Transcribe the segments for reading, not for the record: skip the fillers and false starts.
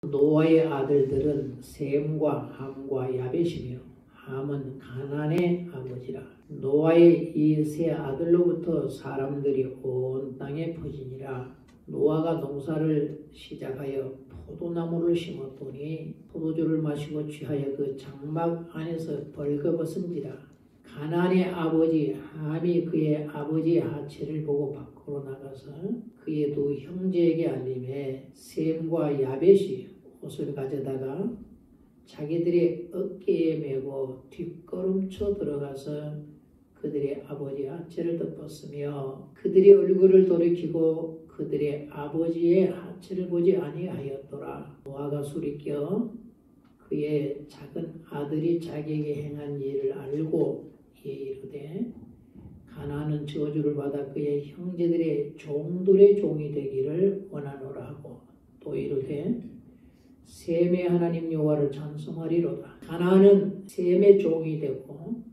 노아의 아들들은 셈과 함과 야벳이며 함은 가나안의 아버지라. 노아의 이 세 아들로부터 사람들이 온 땅에 퍼지니라. 노아가 농사를 시작하여 포도나무를 심었더니 포도주를 마시고 취하여 그 장막 안에서 벌거벗은지라. 가나안의 아버지 함이 그의 아버지의 하체를 보고 밖으로 나가서 그의 두 형제에게 알림해 셈과 야벳이 옷을 가져다가 자기들의 어깨에 메고 뒷걸음쳐 들어가서 그들의 아버지의 하체를 덮었으며 그들의 얼굴을 돌이키고 그들의 아버지의 하체를 보지 아니하였더라. 노아가 술이켜 그의 작은 아들이 자기에게 행한 일을 알고 이에 이르되 가나안은 저주를 받아 그의 형제들의 종들의 종이 되기를 원하노라 하고 또 이르되 셈의 하나님 여호와를 찬송하리로다. 가나안은 셈의 종이 되고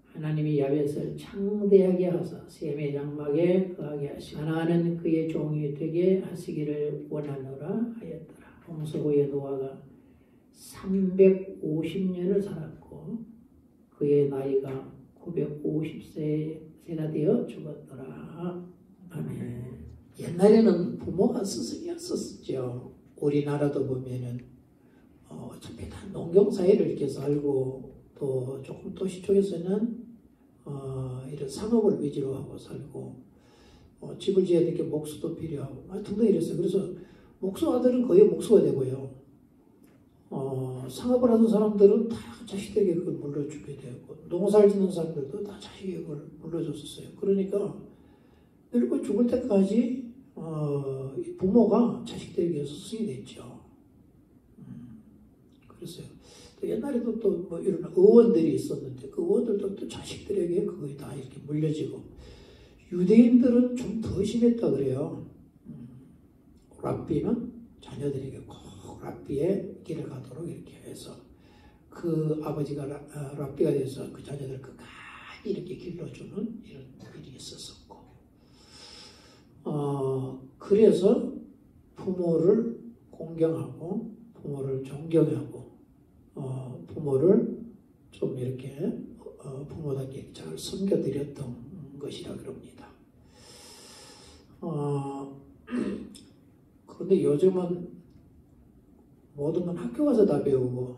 하나님이 야벳을 창대하게 하사 셈의 장막에 거하게 하시고 가나안은 그의 종이 되게 하시기를 원하노라 하였더라. 홍수 후에 노아가 350년을 살았고 그의 나이가 950세가 되어 죽었더라. 아멘. 옛날에는 부모가 스승이었었죠. 우리나라도 보면은 어차피 다 농경사회를 이렇게 살고 또 조금 도시 쪽에서는 이런 상업을 위주로 하고 살고 집을 지어야 되니까 목수도 필요하고 등등 이랬어요. 그래서 목수 아들은 거의 목수가 되고요. 상업을 하는 사람들은 다 자식들에게 그걸 물려주게 되고 농사를 짓는 사람들도 다 자식에게 그걸 물려줬었어요. 그러니까 늙고 죽을 때까지 부모가 자식들에게 스승이 됐죠. 그랬어요. 또 옛날에도 또 뭐 이런 의원들이 있었는데 그 의원들도 또 자식들에게 그거 다 이렇게 물려지고 유대인들은 좀 더 심했다 그래요. 랍비는 자녀들에게 꼭 랍비의 길을 가도록 이렇게 해서 그 아버지가 랍비가 돼서 그 자녀들을 끝까지 이렇게 길러주는 이런 일이 있었었고 그래서 부모를 공경하고 부모를 존경하고 부모를 좀 이렇게 부모답게 잘 섬겨드렸던 것이라 그럽니다. 그런데 요즘은 모든 건 학교 가서 다 배우고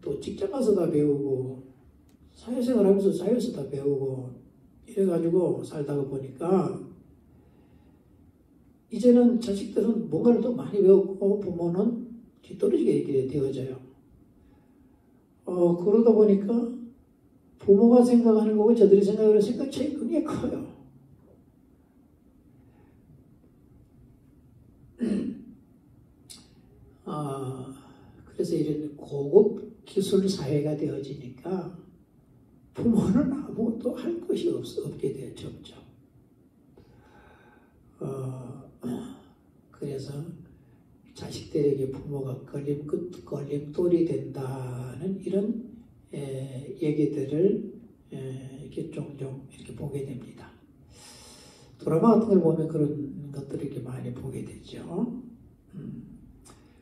또 직장 가서 다 배우고 사회생활 하면서 사회에서 다 배우고 이래가지고 살다가 보니까 이제는 자식들은 뭔가를 더 많이 배웠고 부모는 뒤떨어지게 이렇게 되어져요. 그러다 보니까 부모가 생각하는 거고 저들이 생각하는 생각 차이 굉장히 커요. 그래서 이런 고급 기술 사회가 되어지니까 부모는 아무것도 할 것이 없게 돼요, 점점. 그래서 자식들에게 부모가 걸림돌이 된다는 이런 얘기들을 이렇게 종종 이렇게 보게 됩니다. 드라마 같은 걸 보면 그런 것들을 이렇게 많이 보게 되죠.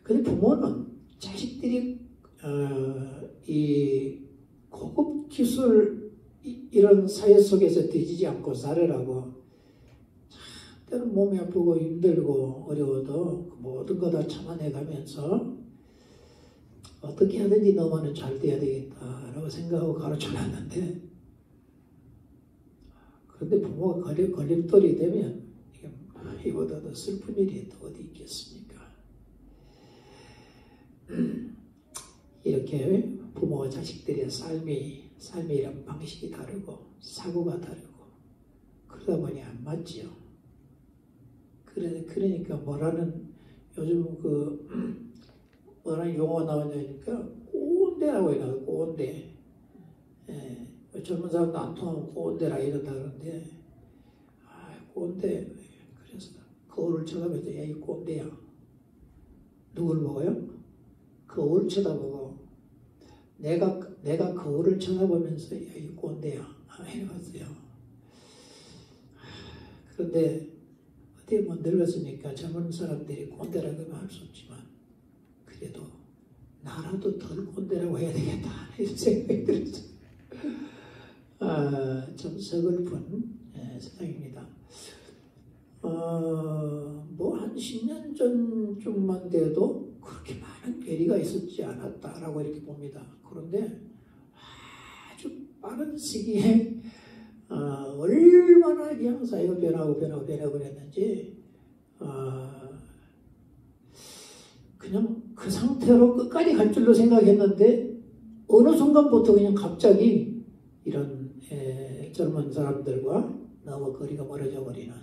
근데 부모는 자식들이 이 고급 기술 이런 사회 속에서 뒤지지 않고 살으라고 때는 몸이 아프고 힘들고 어려워도 모든 거 다 참아내가면서 어떻게 하든지 너만은 잘 돼야 되겠다라고 생각하고 가르쳐놨는데 그런데 부모가 걸림돌이 되면 이보다 더 슬픈 일이 또 어디 있겠습니까? 이렇게 부모와 자식들의 삶이란 방식이 다르고 사고가 다르고 그러다 보니 안 맞지요. 그러니까 요즘 뭐라는 용어가 나오냐니까 꼰대라고 해요. 꼰대. 젊은 사람도 안 통하면 꼰대라 이런다 그러는데 꼰대. 그래서 거울을 쳐다보면서 야 이 꼰대야. 누굴 보고요? 거울을 쳐다보고 내가 거울을 쳐다보면서 야 이 꼰대야 해봤어요. 그런데 어떻게 뭐 늙었으니까 젊은 사람들이 꼰대라고 할 수 없지만 하나도 덜 꼰대라고 해야 되겠다 이런 생각이 들었어요. 좀 서글픈 세상입니다. 뭐 한 10년 전쯤만 돼도 그렇게 많은 괴리가 있었지 않았다라고 이렇게 봅니다. 그런데 아주 빠른 시기에 얼마나 그냥 사회가 변하고 그랬는지 그냥 그 상태로 끝까지 갈 줄로 생각했는데 어느 순간부터 그냥 갑자기 이런 젊은 사람들과 너무 거리가 멀어져 버리는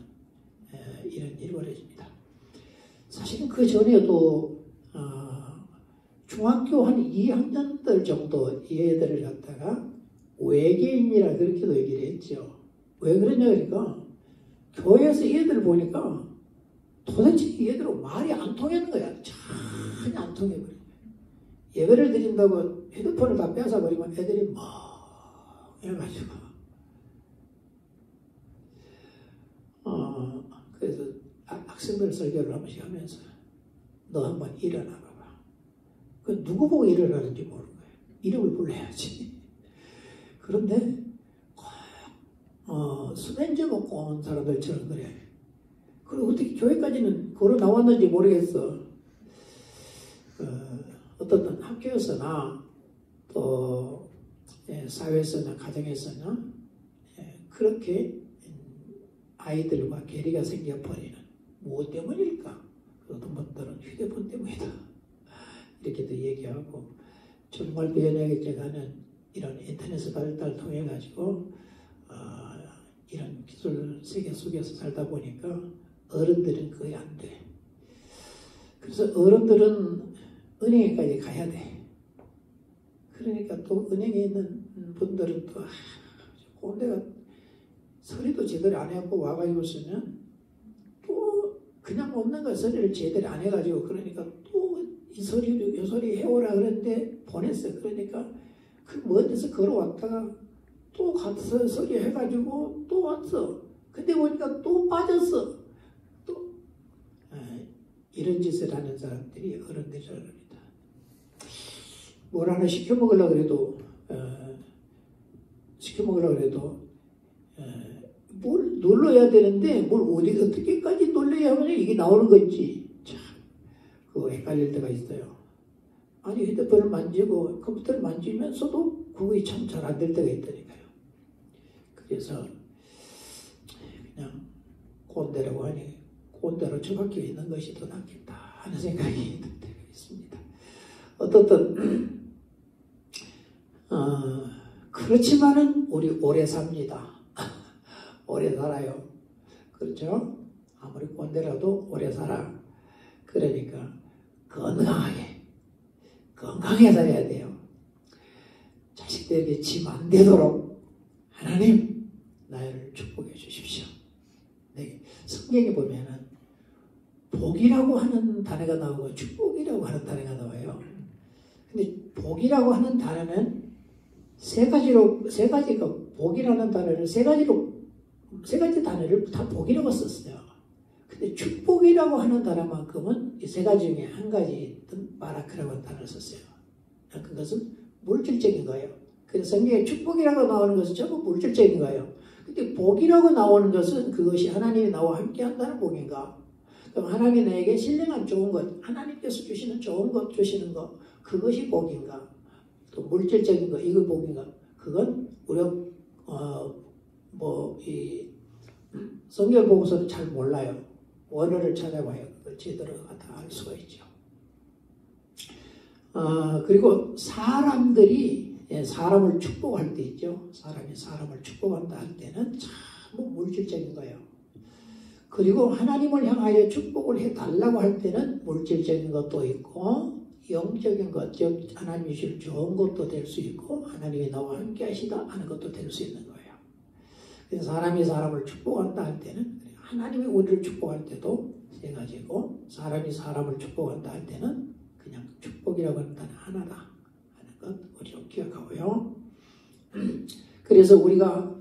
이런 일이 벌어집니다. 사실은 그 전에도 중학교 한 2학년들 정도 이 애들을 갖다가 외계인이라 그렇게도 얘기를 했죠. 왜 그러냐 그러니까 교회에서 이 애들을 보니까 도대체 이 애들은 말이 안 통하는 거야. 전혀 안 통해버려. 예배를 드린다고 휴대폰을 다 뺏어버리면 애들이 뭐 해가지고 그래서 학생들 설교를 한 번씩 하면서 너 한번 일어나 봐봐. 그 누구 보고 일어나는지 모르는 거예요. 이름을 불러야지. 그런데 수면제 먹고 온 사람들처럼 그래. 그리고 어떻게 교회까지는 걸어 나왔는지 모르겠어. 어떤 학교에서나 또 사회에서나 가정에서나 그렇게 아이들과 괴리가 생겨버리는 무엇 때문일까? 어떤 분들은 휴대폰 때문이다 이렇게도 얘기하고 정말 변혁자가는 이런 인터넷 발달 통해 가지고 이런 기술 세계 속에서 살다 보니까 어른들은 거의 안 돼. 그래서 어른들은 은행에까지 가야 돼. 그러니까 또 은행에 있는 분들은 또 꼰대가 서리도 제대로 안 해갖고 와가지고서는 또 그냥 없는 거 서리를 제대로 안 해가지고 그러니까 또 이 서리 요 서리 해오라 그랬는데 보냈어. 그러니까 그 먼 데서 걸어왔다가 또 가서 서리 해가지고 또 왔어. 근데 보니까 또 빠졌어. 또 이런 짓을 하는 사람들이 어른들이라고 합니다. 뭘 하나 시켜 먹으려고 해도 뭘 눌러야 되는데 뭘 어떻게까지 눌러야 하면 이게 나오는 건지 참 그거 헷갈릴 때가 있어요. 아니 휴대폰을 만지고 컴퓨터를 만지면서도 그거 참 잘 안 될 때가 있다니까요. 그래서 그냥 꼰대라고 하니 꼰대로 처박혀 있는 것이 더 낫겠다 하는 생각이 들 때가 있습니다. 어떻든 그렇지만은 우리 오래 삽니다. 오래 살아요. 그렇죠? 아무리 꼰대라도 오래 살아. 그러니까 건강하게 살아야 돼요. 자식들에게 짐 안 되도록 하나님 나를 축복해 주십시오. 네, 성경에 보면은 복이라고 하는 단어가 나오고 축복이라고 하는 단어가 나와요. 근데 복이라고 하는 단어는 세 가지가 복이라는 단어를 세 가지 단어를 다 복이라고 썼어요. 근데 축복이라고 하는 단어만큼은 이 세 가지 중에 한 가지 바라크라고 하는 단어를 썼어요. 그것은 물질적인 거예요. 그래서 성경에 축복이라고 나오는 것은 전부 물질적인 거예요. 근데 복이라고 나오는 것은 그것이 하나님이 나와 함께 한다는 복인가? 그럼 하나님이 나에게 신령한 좋은 것, 하나님께서 주시는 좋은 것 주시는 것, 그것이 복인가? 또 물질적인 것, 이거 복인가? 그건 우리가 이 성경 보고서는 잘 몰라요. 원어를 찾아봐야 그걸 제대로 다 알 수가 있죠. 그리고 사람들이 사람을 축복할 때 있죠. 사람이 사람을 축복한다 할 때는 참 물질적인 거예요. 그리고 하나님을 향하여 축복을 해달라고 할 때는 물질적인 것도 있고 영적인 것, 즉 하나님이 주실 좋은 것도 될 수 있고 하나님이 나와 함께 하시다 하는 것도 될 수 있는 거예요. 그래서 사람이 사람을 축복한다 할 때는 하나님이 우리를 축복할 때도 세 가지고 사람이 사람을 축복한다 할 때는 그냥 축복이라고 하는 단어 하나다 하는 것 우리 좀 기억하고요. 그래서 우리가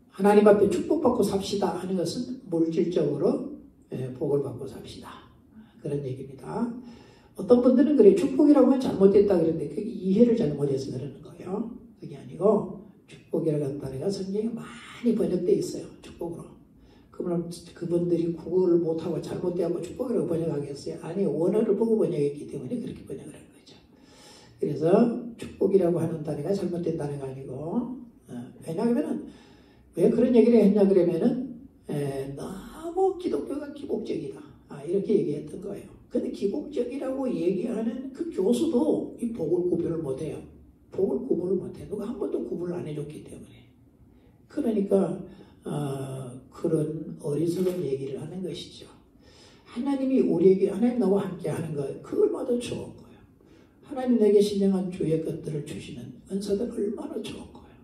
하나님 앞에 축복받고 삽시다 하는 것은 물질적으로 복을 받고 삽시다. 그런 얘기입니다. 어떤 분들은 그래 축복이라고 하면 잘못됐다 그러는데 그게 이해를 잘못해서 그러는 거예요. 그게 아니고 축복이라고 하는 단어가 성경에 많이 번역되어 있어요. 축복으로. 그러면 그분들이 국어를 못하고 잘못되고 축복이라고 번역하겠어요? 아니, 원어를 보고 번역했기 때문에 그렇게 번역을 한 거죠. 그래서 축복이라고 하는 단어가 잘못된 단어가 아니고 왜냐하면 왜 그런 얘기를 했냐 그러면은 너무 기독교가 기복적이다. 이렇게 얘기했던 거예요. 근데 기복적이라고 얘기하는 그 교수도 이 복을 구별을 못해요. 복을 구분을 못해. 누가 한 번도 구분을 안 해줬기 때문에. 그러니까 그런 어리석은 얘기를 하는 것이죠. 하나님이 우리에게 하나님 나와 함께 하는 것, 그 얼마나 좋은 거예요. 하나님 내게 신령한 주의 것들을 주시는 은사들 얼마나 좋은 거예요.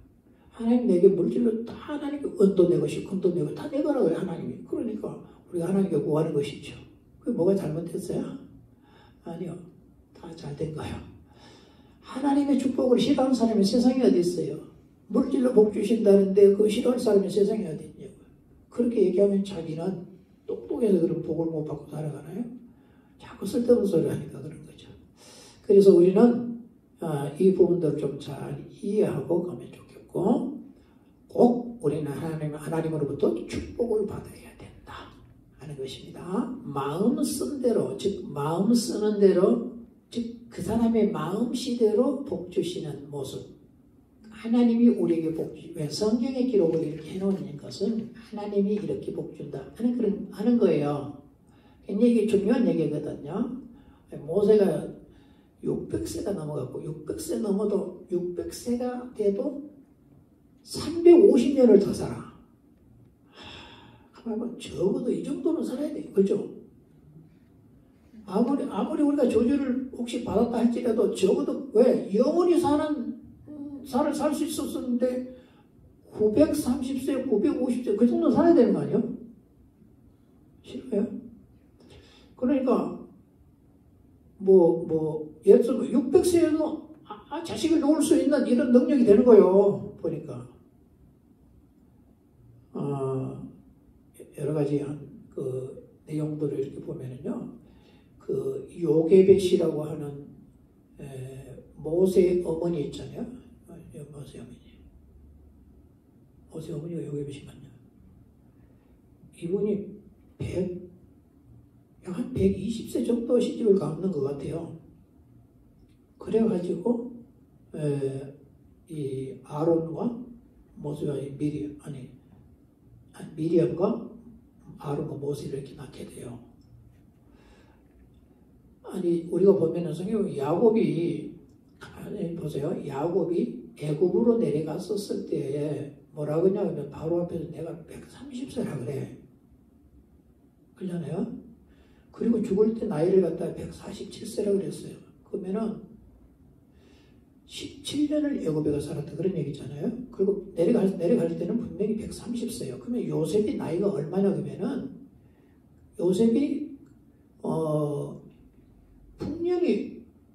하나님 내게 물질로 다 하나님께 은도 내고 금도 내고 다 내거라고요. 하나님이. 그러니까 우리가 하나님께 구하는 것이죠. 그게 뭐가 잘못됐어요? 아니요. 다 잘된 거예요. 하나님의 축복을 싫어하는 사람이 세상에 어디 있어요? 물질로 복 주신다는데 그 싫어하는 사람이 세상에 어디 있냐고요. 그렇게 얘기하면 자기는 똑똑해서 그런 복을 못 받고 살아가나요? 자꾸 쓸데없는 소리를 하니까 그런 거죠. 그래서 우리는 이 부분들을 좀 잘 이해하고 가면 좋겠고 꼭 우리는 하나님으로부터 축복을 받아야 된다 하는 것입니다. 마음 쓴 대로, 즉 마음 쓰는 대로, 즉 그 사람의 마음씨대로 복 주시는 모습. 하나님이 우리에게 복 주시. 왜 성경의 기록을 이렇게 해놓는 것은 하나님이 이렇게 복 준다 하는 거예요. 굉장히 중요한 얘기거든요. 모세가 600세가 넘어갔고 600세 넘어도 600세가 돼도 350년을 더 살아. 가만히 적어도 이 정도는 살아야 돼. 그죠? 아무리 우리가 저주를 혹시 받았다 할지라도 적어도 왜 영원히 살 수 있었는데 930세, 950세 그 정도 살아야 되는 거 아니에요? 싫어요? 그러니까 예를 들면 600세에도 자식을 놓을 수 있는 이런 능력이 되는 거예요. 보니까 여러 가지 그 내용들을 이렇게 보면은요. 그 요게벳이라고 하는 모세의 어머니 있잖아요. 모세 어머니가 요게벳이 맞냐? 이분이 한 120세 정도 시집을 갔는 것 같아요. 그래가지고 이 아론과 모세와 미리암과 아론과 모세를 이렇게 낳게 돼요. 우리가 보면은 성경 야곱이 보세요. 야곱이 애굽으로 내려갔었을 때에 뭐라고 했냐면 바로 앞에서 내가 130세라 그래. 그러잖아요. 그리고 죽을 때 나이를 갖다가 147세라 그랬어요. 그러면은 17년을 애굽에 가 살았다 그런 얘기잖아요. 그리고 내려갈 때는 분명히 130세예요. 그러면 요셉이 나이가 얼마냐 그러면은 요셉이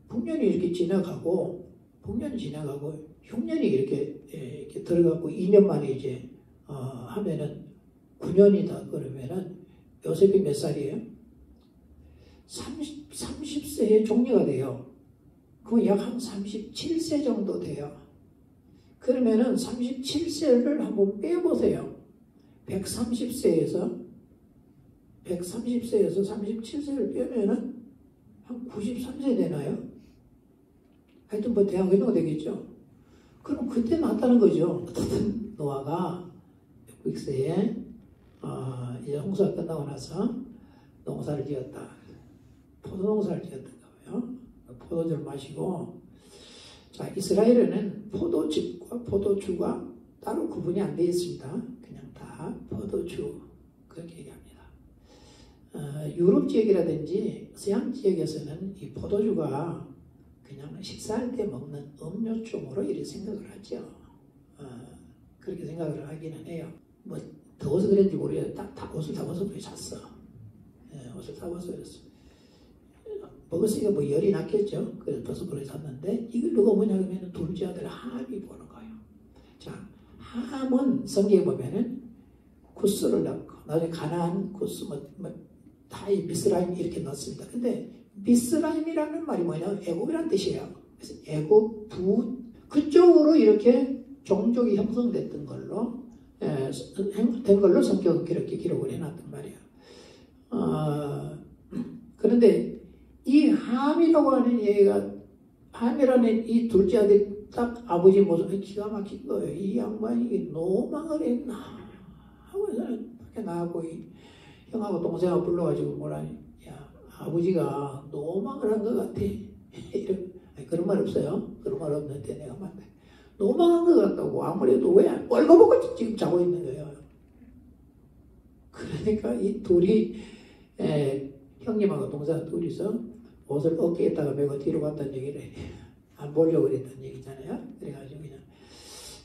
풍년이 이렇게 지나가고 흉년이 이렇게 들어가고 2년 만에 이제 하면은 9년이다 그러면은 요셉이 몇 살이에요? 30세에 종려가 돼요. 그럼 약 한 37세 정도 돼요. 그러면은 37세를 한번 빼보세요. 130세에서 37세를 빼면은 한 93세 되나요? 하여튼 대학 정도 되겠죠. 그럼 그때 났다는 거죠. 노아가 600세에 이제 홍수가 끝나고 나서 농사를 지었다. 포도농사를 지었던가 봐요. 포도주를 마시고 자 이스라엘에는 포도즙과 포도주가 따로 구분이 안 되어 있습니다. 그냥 다 포도주 그렇게 얘기합니다. 유럽 지역이라든지 서양 지역에서는 이 포도주가 그냥 식사할 때 먹는 음료종으로 이렇게 생각을 하죠. 그렇게 생각을 하기는 해요. 더워서 그랬는지 모르겠어요. 옷을 다 벗어 잤어. 옷을 다 벗어 그랬어. 먹었으니까 열이 났겠죠. 그래서 벗어 잤는데 이걸 누가 뭐냐 하면 둘째 아들 함이 보는 거예요. 자, 함은 성경에 보면은 구스를 낳고 나중에 가나안 구스 다 이 미스라임 이렇게 넣습니다. 근데 미스라임이라는 말이 뭐냐? 애굽이라는 뜻이에요. 그래서 애굽, 그쪽으로 이렇게 종족이 형성됐던 걸로 된 걸로 성경은 그렇게 기록을 해놨단 말이에요. 그런데 이 함이라고 하는 얘기가, 함이라는 이 둘째 아들이 딱 아버지 모습이 기가 막힌 거예요. 이 양반이 노망을 했나 하고 밖에 나가고 형하고 동생하고 불러가지고 뭐라니, 야, 아버지가 노망을 한 것 같아. 그런 말 없어요. 그런 말 없는데 내가 맞네. 노망한 것 같다고. 아무래도 왜 뻘거벗고 지금 자고 있는 거예요. 그러니까 이 둘이 형님하고 동생 둘이서 옷을 어깨에다가 메고 뒤로 갔다는 얘기를 안 보려고 그랬다는 얘기잖아요. 그래가지고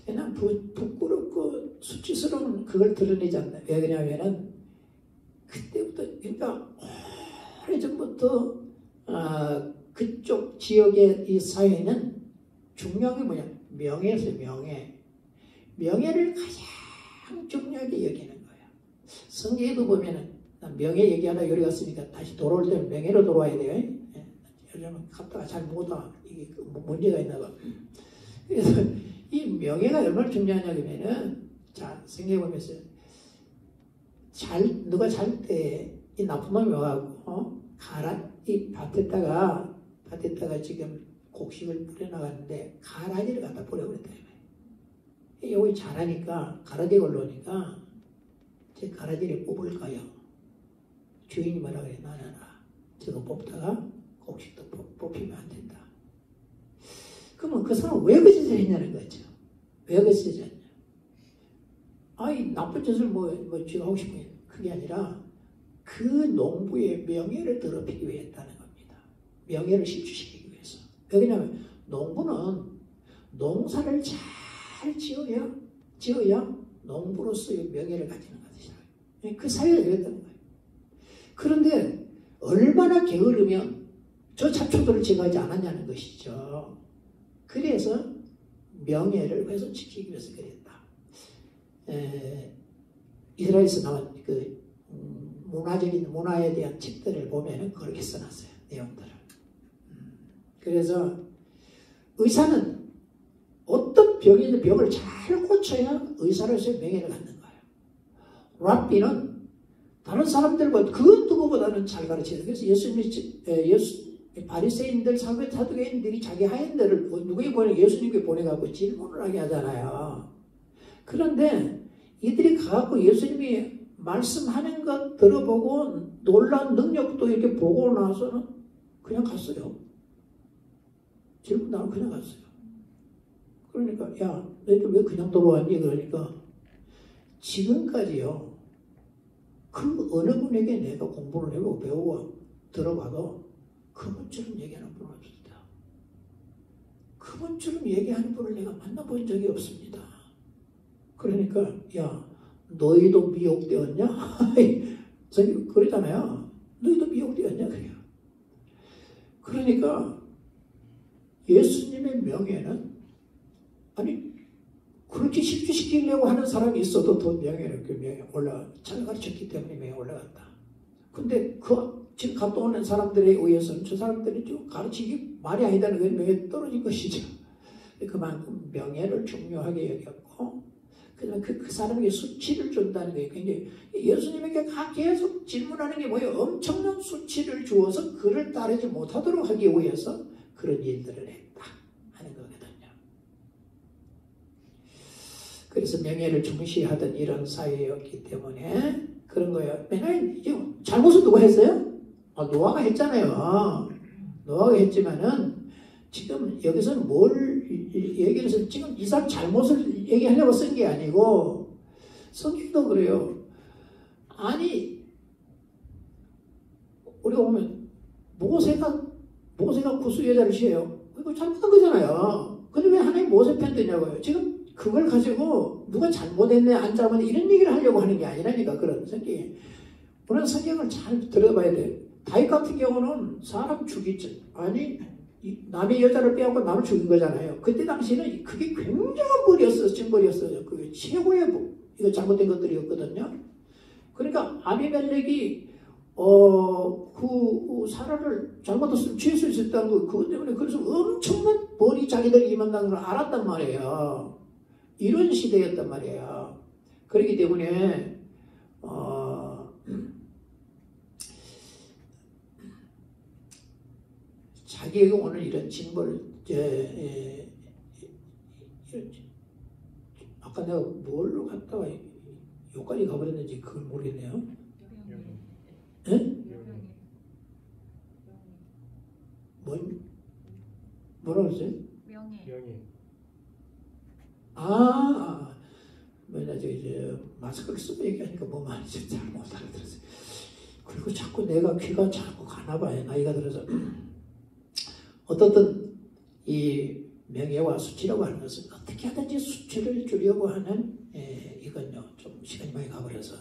그냥 부끄럽고 수치스러운 그걸 드러내지 않나. 왜 그러냐면은 그때부터, 그러니까 오래전부터 그쪽 지역의 이 사회는 중요한 게 뭐냐? 명예였어요. 명예를 가장 중요하게 여기는 거예요. 성경에도 보면은, 명예 얘기하다 여기 갔으니까 다시 돌아올 때는 명예로 돌아와야 돼요. 여러분 갔다가 잘 못 와. 이게 문제가 있나 봐. 그래서 이 명예가 얼마나 중요하냐면은, 자, 생각해보면서, 누가 잘 때 이 나쁜 놈이 와가지고, 이 밭에다가 지금 곡식을 뿌려나갔는데 가라지를 갖다 뿌려버렸다. 여기 잘하니까 가라지가 올라오니까 제 가라지를 뽑을까요? 주인이 뭐라 그래? 나는 저거 뽑다가 곡식도 뽑히면 안 된다. 그러면 그 사람은 왜 그 짓을 했냐는 거죠. 왜 그 짓을 했냐? 아이 나쁜 짓을 뭐 지가 하고 싶은 게 그게 아니라 그 농부의 명예를 더럽히기 위해 했다는 겁니다. 명예를 실추시키기 위해서. 왜냐하면 농부는 농사를 잘 지어야 농부로서의 명예를 가지는 것이죠. 그 사회가 그랬다는 거예요. 그런데 얼마나 게으르면 저 잡초들을 제거하지 않았냐는 것이죠. 그래서 명예를 훼손시키기 위해서 그랬다. 이스라엘에서 나온 그 문화에 대한 책들을 보면은 그렇게 써놨어요. 내용들을. 그래서 의사는 어떤 병이든 병을 잘 고쳐야 의사로서의 명예를 갖는 거예요. 랍비는 다른 사람들보다 그 누구보다는 잘 가르쳐요. 그래서 바리새인들, 사두개인들이 자기 하인들을 누구에게 예수님께 보내갖고 질문을 하게 하잖아요. 그런데 이들이 가갖고 예수님이 말씀하는 것 들어보고 놀라운 능력도 이렇게 보고 나서는 그냥 갔어요. 질문 나면 그냥 갔어요. 그러니까 야, 너희들 왜 그냥 돌아왔니? 그러니까 지금까지요. 그 어느 분에게 내가 공부를 해보고 배우고 들어봐도 그분처럼 얘기하는 분은 없습니다. 그분처럼 얘기하는 분을 내가 만나본 적이 없습니다. 그러니까 야, 너희도 미혹되었냐? 선생님 그러잖아요. 너희도 미혹되었냐? 그래요. 그러니까 예수님의 명예는 아니 그렇게 실추시키려고 하는 사람이 있어도 더 명예는 그 명예 잘 가르쳤기 때문에 명예 올라갔다. 근데 지금 갔다 오는 사람들에 의해서는 저 사람들이 좀 가르치기 말이 아니다는 건 명예 떨어진 것이죠. 그만큼 명예를 중요하게 여겼고 그다음에 그 사람에게 수치를 준다는 게 굉장히 예수님에게 계속 질문하는 게 뭐예요? 엄청난 수치를 주어서 그를 따르지 못하도록 하기 위해서 그런 일들을 했다 하는 거거든요. 그래서 명예를 중시하던 이런 사회였기 때문에 그런 거예요. 맨날 지금 잘못은 누가 했어요? 노아가 했잖아요. 노아가 했지만은 지금 여기서는 뭘 얘기를 해서 지금 이 사람 잘못을 얘기하려고 쓴 게 아니고 성경도 그래요. 아니 우리가 보면 모세가 구스 여자를 취해요. 그거 잘못한 거잖아요. 근데 왜 하나님 모세 편드냐고요. 지금 그걸 가지고 누가 잘못했네 안 잘못했네 이런 얘기를 하려고 하는 게 아니라니까. 그런 성경이 우리는 성경을 잘 들어봐야 돼. 다윗 같은 경우는 사람 죽이지 아니 남의 여자를 빼앗고 남을 죽인 거잖아요. 그때 당시는 그게 굉장한 벌이었어요. 징벌이었어요. 그게 최고의 이거 잘못된 것들이었거든요. 그러니까 아비멜렉이 그 사라를 잘못했으면 취할 수 있었다는 거, 그것 때문에 그래서 엄청난 벌이 자기들이 임한다는 걸 알았단 말이에요. 이런 시대였단 말이에요. 그렇기 때문에 자기에게 오늘 이런 징벌을 아까 내가 뭘로 갔다가 여기까지 가버렸는지 그걸 모르겠네요. 예? 뭐라고 했어요? 명예. 뭐냐, 마스크를 쓰고 얘기하니까 뭐 말인지 잘 못 알아들었어요. 그리고 자꾸 내가 귀가 자꾸 가나봐요. 나이가 들어서. 어떻든 이 명예와 수치라고 하는 것은 어떻게 하든지 수치를 주려고 하는 이건요, 좀 시간이 많이 가버려서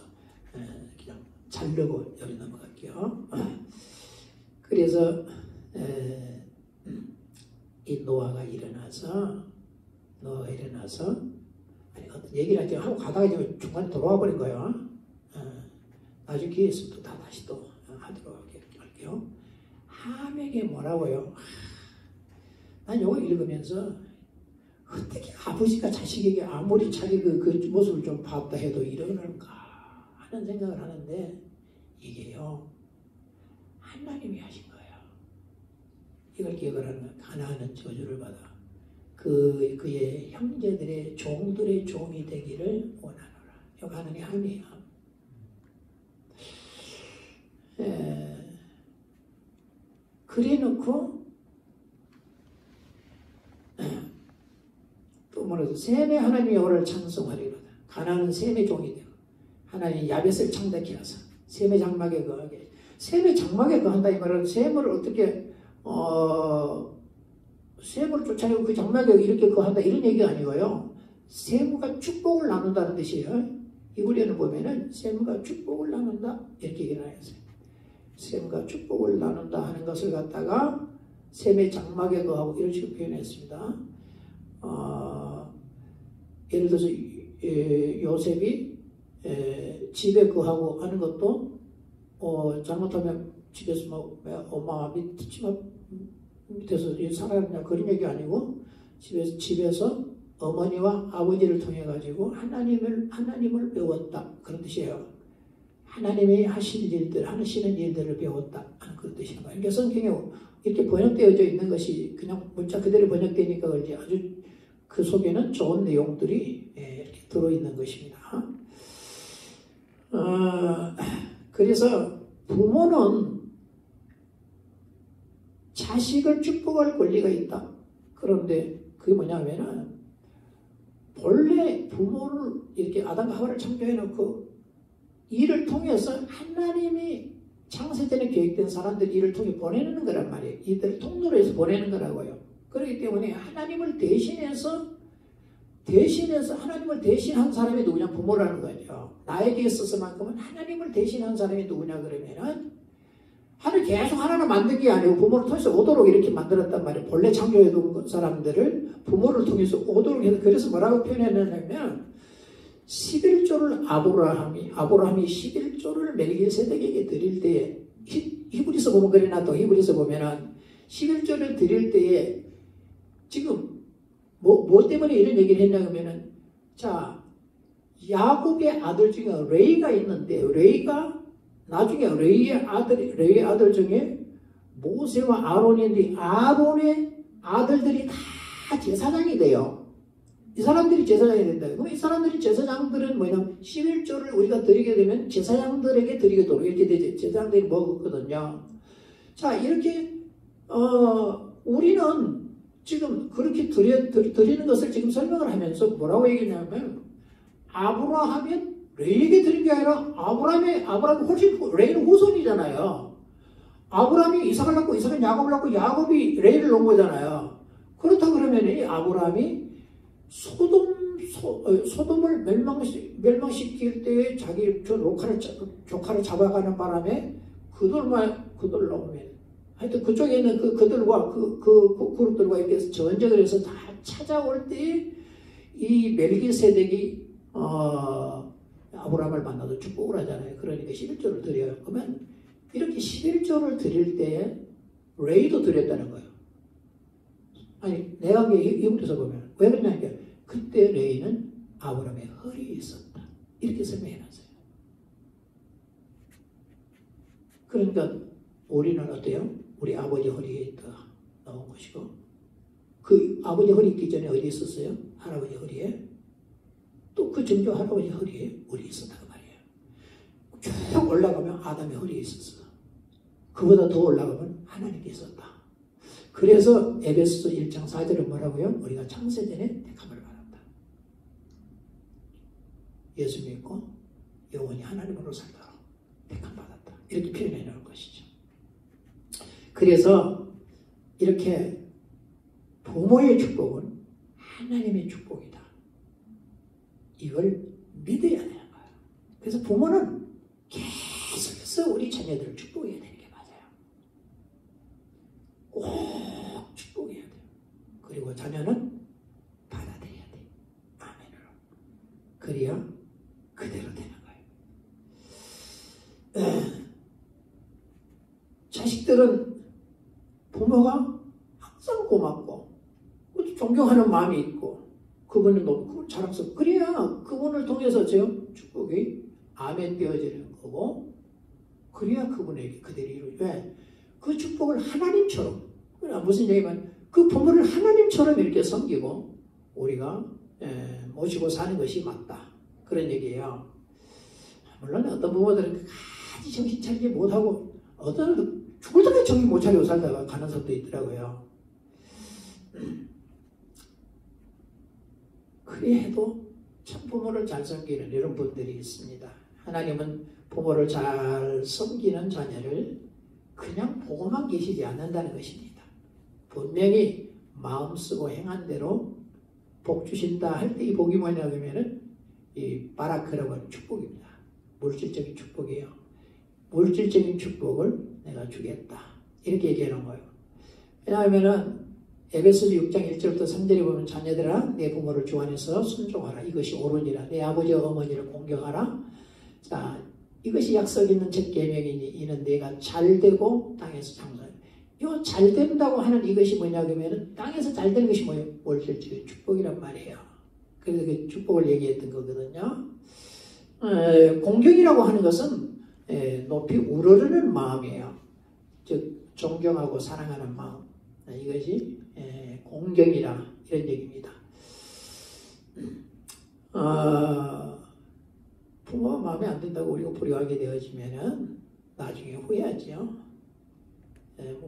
그냥 자르고 여기 넘어갈게요. 그래서 이 노아가 일어나서 아니, 어떤 얘기를 하고 가다가 이제 중간에 돌아와 버린 거예요. 나중에 기회 있으면 또 다시 또 하도록 할게요. 하명이 뭐라고요? 난 이거 읽으면서 어떻게 아버지가 자식에게 아무리 자기 그 모습을 좀 봤다 해도 이러는가 하는 생각을 하는데, 이게요, 하나님이 하신 거예요. 이걸 기억을 하는 거예요. 가나안은 저주를 받아 그의 형제들의 종들의 종이 되기를 원하노라. 이거 하나님의 함이에요. 그래 놓고 또 뭐라도 셈의 하나님의 여호와를 찬송하리로다. 가나안은 셈의 종이 되고 하나님이 야벳을 창대케 하사 셈의 장막에 거하게. 셈의 장막에 거한다 이 말은 셈을 어떻게 셈을 쫓아내고 그 장막에 이렇게 거한다 이런 얘기가 아니고요. 셈과 축복을 나눈다는 뜻이에요. 히브리어는 보면은 셈과 축복을 나눈다 이렇게 얘기를 하였어요. 셈과 축복을 나눈다 하는 것을 갖다가 셈의 장막에 거하고 이런 식으로 표현했습니다. 예를 들어서 요셉이 집에 거하고 하는 것도 잘못하면 집에서 뭐 엄마 밑에서 살아가냐 그런 얘기 아니고 집에서 어머니와 아버지를 통해 가지고 하나님을 배웠다 그런 뜻이에요. 하나님이 하시는 일들을 배웠다 하는 그런 뜻이에요. 그러니까 성경에 이렇게 번역되어져 있는 것이 그냥 문자 그대로 번역되니까 그런지 아주 그 속에는 좋은 내용들이 이렇게 들어있는 것입니다. 그래서 부모는 자식을 축복할 권리가 있다. 그런데 그게 뭐냐면은 본래 부모를 이렇게 아담과 하와를 창조해 놓고 이를 통해서 하나님이 창세전에 계획된 사람들 이를 통해 보내는 거란 말이에요. 이들을 통로로 해서 보내는 거라고요. 그렇기 때문에 하나님을 대신해서 하나님을 대신한 사람이 누구냐? 부모라는 거죠. 나에게 있어서만큼은 하나님을 대신한 사람이 누구냐 그러면은 하늘 계속 하나를 만든 게 아니고 부모를 통해서 오도록 이렇게 만들었단 말이에요. 본래 창조해둔 사람들을 부모를 통해서 오도록 해서 그래서 뭐라고 표현했냐면 11조를 아브라함이 11조를 멜기세덱에게 드릴 때에 히브리서 보면 그래나 또 히브리서 보면은 11조를 드릴 때에 지금 뭐 때문에 이런 얘기를 했냐면은 자 야곱의 아들 중에 레이가 있는데 레이가 나중에 레이의 아들 중에 모세와 아론이 있는데 아론의 아들들이 다 제사장이 돼요. 이 사람들이 제사장이 된다. 그럼 이 사람들이 제사장들은 뭐냐면 11조를 우리가 드리게 되면 제사장들에게 드리게 되도록 이렇게 되죠. 제사장들이 먹었거든요. 자 이렇게 우리는 지금 그렇게 드리는 것을 지금 설명을 하면서 뭐라고 얘기했냐면 아브라함은 레이에게 드린 게 아니라 아브라함이 훨씬 레이는 후손이잖아요. 아브라함이 이삭을 낳고 이삭은 야곱을 낳고 야곱이 레이를 놓은 거잖아요. 그렇다 그러면 이 아브라함이 소돔을 멸망시킬 때에 자기 조카를 잡아가는 바람에 그들 나오면 하여튼 그쪽에 있는 그들과 그 그룹들과 이렇게 전쟁을 해서 다 찾아올 때 이 멜기세덱이 아브라함을 만나서 축복을 하잖아요. 그러니까 11조를 드려요. 그러면 이렇게 11조를 드릴 때에 레이도 드렸다는 거예요. 아니 내가 이분에서 보면 왜 그러냐니까 그때 레이는 아브라함의 허리에 있었다. 이렇게 설명해놨어요. 그러니까 우리는 어때요? 우리 아버지 허리에 있다 나온 것이고 그 아버지 허리 있기 전에 어디 있었어요? 할아버지 허리에. 또 그 전조 할아버지 허리에 우리 있었다고 말이에요. 쭉 올라가면 아담의 허리에 있었어. 그보다 더 올라가면 하나님께 있었다. 그래서 에베소서 1장 4절은 뭐라고요? 우리가 창세전에 택함을 받았다. 예수 믿고 영원히 하나님으로 살도록 택함 받았다. 이렇게 표현해 놓은 것이죠. 그래서 이렇게 부모의 축복은 하나님의 축복이다. 이걸 믿어야 되는 거예요. 그래서 부모는 계속해서 우리 자녀들을 축복해야 되는 게 맞아요. 꼭 축복해야 돼요. 그리고 자녀는 받아들여야 돼요. 아멘으로. 그래야 그대로 되는 거예요. 자식들은 부모가 항상 고맙고 존경하는 마음이 있고 그분을 너무 자랑스럽고 그래야 그분을 통해서 저 축복이 아멘 되어지는 거고 그래야 그분에게 그대로 이루어져. 왜? 그 축복을 하나님처럼 무슨 얘기냐면 그 부모를 하나님처럼 이렇게 섬기고 우리가 모시고 사는 것이 맞다. 그런 얘기예요. 물론 어떤 부모들은 끝까지 정신 차리지 못하고 어떤 죽을 때까지 정신 못 차리고 살다가 가는 사람도 있더라고요. 그래 해도 참 부모를 잘 섬기는 이런 분들이 있습니다. 하나님은 부모를 잘 섬기는 자녀를 그냥 보고만 계시지 않는다는 것입니다. 분명히 마음 쓰고 행한 대로 복 주신다 할 때 이 복이 뭐냐 그러면은 이 바라크라고 하는 축복입니다. 물질적인 축복이에요. 물질적인 축복을 내가 주겠다. 이렇게 얘기하는 거예요. 왜냐하면은 에베소서 6장 1절부터 3절에 보면 자녀들아 내 부모를 주 안에서 순종하라. 이것이 옳으니라. 내 아버지와 어머니를 공경하라. 자, 이것이 약속 있는 첫 계명이니 이는 내가 잘되고 땅에서 장수하라. 이 잘된다고 하는 이것이 뭐냐 그러면 땅에서 잘되는 것이 뭐예요? 물질적인 축복이란 말이에요. 그래서 그 축복을 얘기했던 거거든요. 공경이라고 하는 것은 높이 우러르는 마음이에요. 즉 존경하고 사랑하는 마음. 이것이 공경이라 이런 얘기입니다. 부모가 마음에 안 든다고 우리가 불효하게 되어지면은 나중에 후회하죠.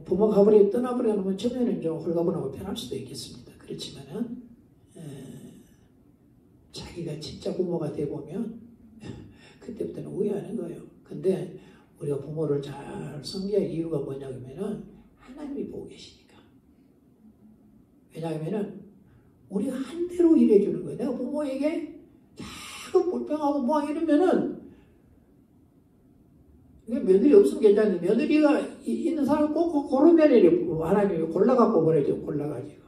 부모가 가버리고 떠나버려 놓으면 처음에는 좀 홀가분하고 편할 수도 있겠습니다. 그렇지만은 자기가 진짜 부모가 돼 보면 그때부터는 후회하는 거예요. 근데 우리가 부모를 잘 섬겨야 할 이유가 뭐냐 그러면은 하나님이 보고 계시니까. 왜냐하면은 우리가 한 대로 일해주는 거예요. 내가 부모에게 자꾸 불평하고 뭐 이러면은 며느리 없으면 괜찮은데 며느리가 있는 사람 꼭 고른 며느리 하나님이 골라갖고 보내죠. 골라가지고.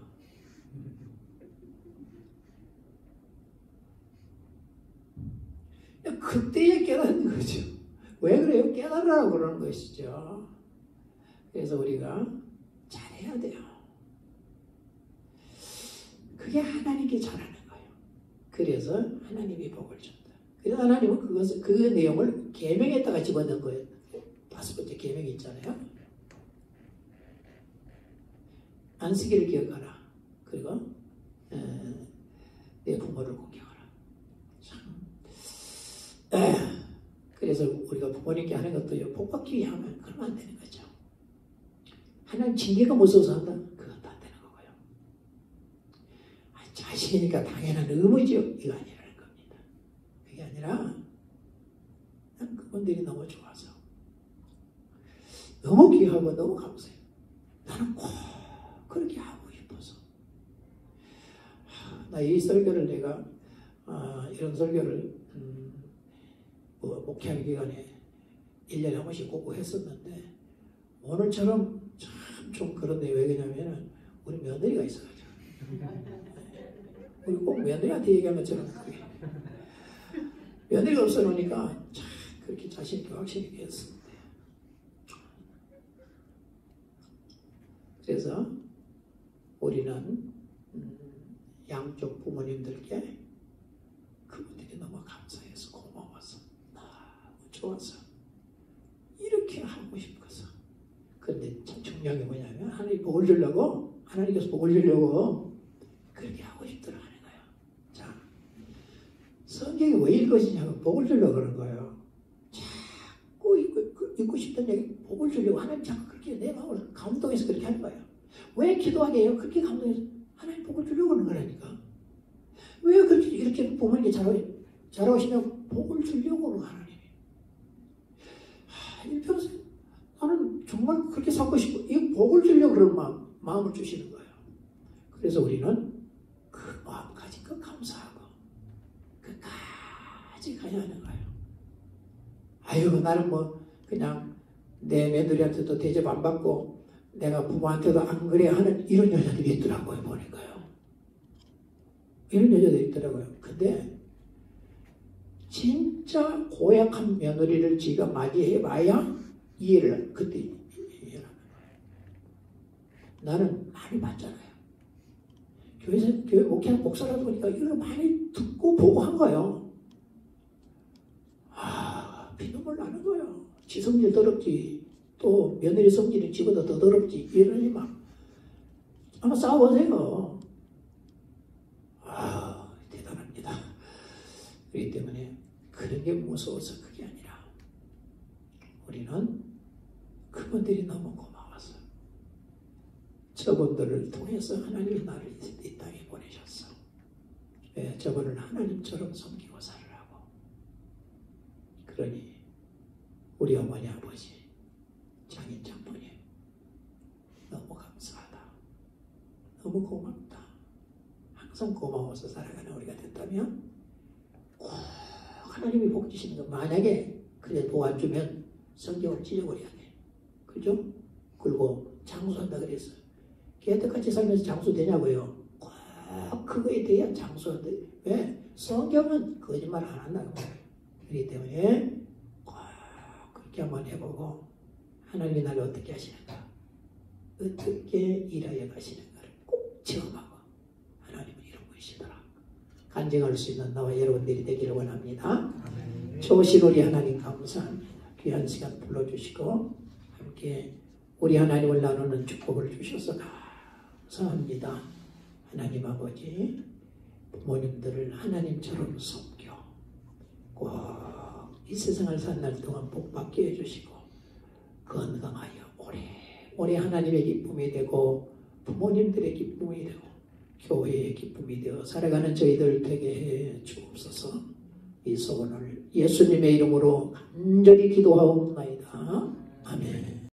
그때에 깨닫는 거죠. 왜 그래요? 깨달으라고 그러는 것이죠. 그래서 우리가 잘해야 돼요. 그게 하나님께 잘하는 거예요. 그래서 하나님이 복을 준다. 그래서 하나님은 그것을 그 내용을 계명에다가 집어넣은 거예요. 5번째 계명이 있잖아요. 안식일을 기억하라. 그리고 내 부모를 공경하라. 참. 그래서 우리가 부모님께 하는 것도 복받기 위해 하면 그러면 안 되는 거죠. 하나님 징계가 무서워서 한다? 그것도 안 되는 거고요. 자식이니까 당연한 의무죠. 이거 아니라는 겁니다. 그게 아니라 난 그분들이 너무 좋아서 너무 귀하고 너무 감사해요. 나는 꼭 그렇게 하고 싶어서 나 이 설교를 내가 이런 설교를 목회하는 기간에 1년에 한 번씩 꼭 했었는데 오늘처럼 참 좀 그런데 왜 그러냐면 우리 며느리가 있어가지고 우리 꼭 며느리한테 얘기하면 저는 그게 며느리가 없어 놓으니까 참 그렇게 자신 있게 확실히 했었는데 그래서 우리는 양쪽 부모님들께 그분들이 너무 감사해서 고마워서 너무 좋아서 이렇게 하고 싶어서. 그런데 참 중요한 게 뭐냐면 하나님 복을 주려고, 하나님께서 복을 주려고 그렇게 하고 싶더라 하는 거예요. 자, 성경이 왜 읽어지냐면 복을 주려고 그러는 거예요. 자꾸 읽고 싶던 얘기 복을 주려고 하나님 자꾸 그렇게 내 마음을 감동해서 그렇게 하는 거예요. 왜 기도하게 해요? 그렇게 감동해서 하나님 복을 주려고 하는 거라니까. 왜 그렇게 이렇게 부모님께 잘하시냐고 복을 주려고 하는 하나님이. 일평생 나는 정말 그렇게 살고 싶고 이 복을 주려고 그런 마음을 주시는 거예요. 그래서 우리는 그 마음까지 그 감사하고 끝까지 가야 하는 거예요. 아유 나는 뭐 그냥 내 며느리한테도 대접 안 받고 내가 부모한테도 안 그래야 하는 이런 여자들이 있더라고요. 보니까요. 이런 여자들이 있더라고요. 근데 진짜 고약한 며느리를 지가 맞이해봐야 그때 이해를 하는 거예요. 나는 많이 봤잖아요. 교회 목사라도 보니까 이걸 많이 듣고 보고 한 거예요. 피눈물 나는 거예요. 지 성질 더럽지. 또 며느리 성질이 지보다 더 더럽지. 이러니 막 한번 싸워보세요. 대단합니다. 그렇기 때문에 그런 게 무서워서 그게 아니라 우리는 그분들이 너무 고마워서 저분들을 통해서 하나님이 나를 이 땅에 보내셨어. 왜 저분을 하나님처럼 섬기고 살으라고. 그러니 우리 어머니 아버지 장인 장모님 너무 감사하다. 너무 고맙다. 항상 고마워서 살아가는 우리가 됐다면 꼭 하나님이 복 주시는 거 만약에 그래 복 안 주면 성경을 찢어버려야 돼. 그죠? 그리고 장수한다 그랬어요. 걔한테같이 살면서 장수 되냐고요. 꼭 그거에 대한 장수한다. 왜? 성경은 거짓말 안 한다고. 그렇기 때문에 꼭 그렇게 한번 해보고 하나님이 나를 어떻게 하시는가, 어떻게 일하여 가시는가를 꼭 체험하고 하나님은 이런 분이시더라 간증할 수 있는 나와 여러분들이 되기를 원합니다. 좋으신 우리 하나님 감사합니다. 귀한 시간 불러주시고 함께 우리 하나님을 나누는 축복을 주셔서 감사합니다. 하나님 아버지 부모님들을 하나님처럼 섬겨 꼭 이 세상을 산 날 동안 복받게 해주시고 건강하여 오래 하나님의 기쁨이 되고 부모님들의 기쁨이 되고 교회의 기쁨이 되어 살아가는 저희들 되게 해 주옵소서. 이 소원을 예수님의 이름으로 간절히 기도하옵나이다. 아멘.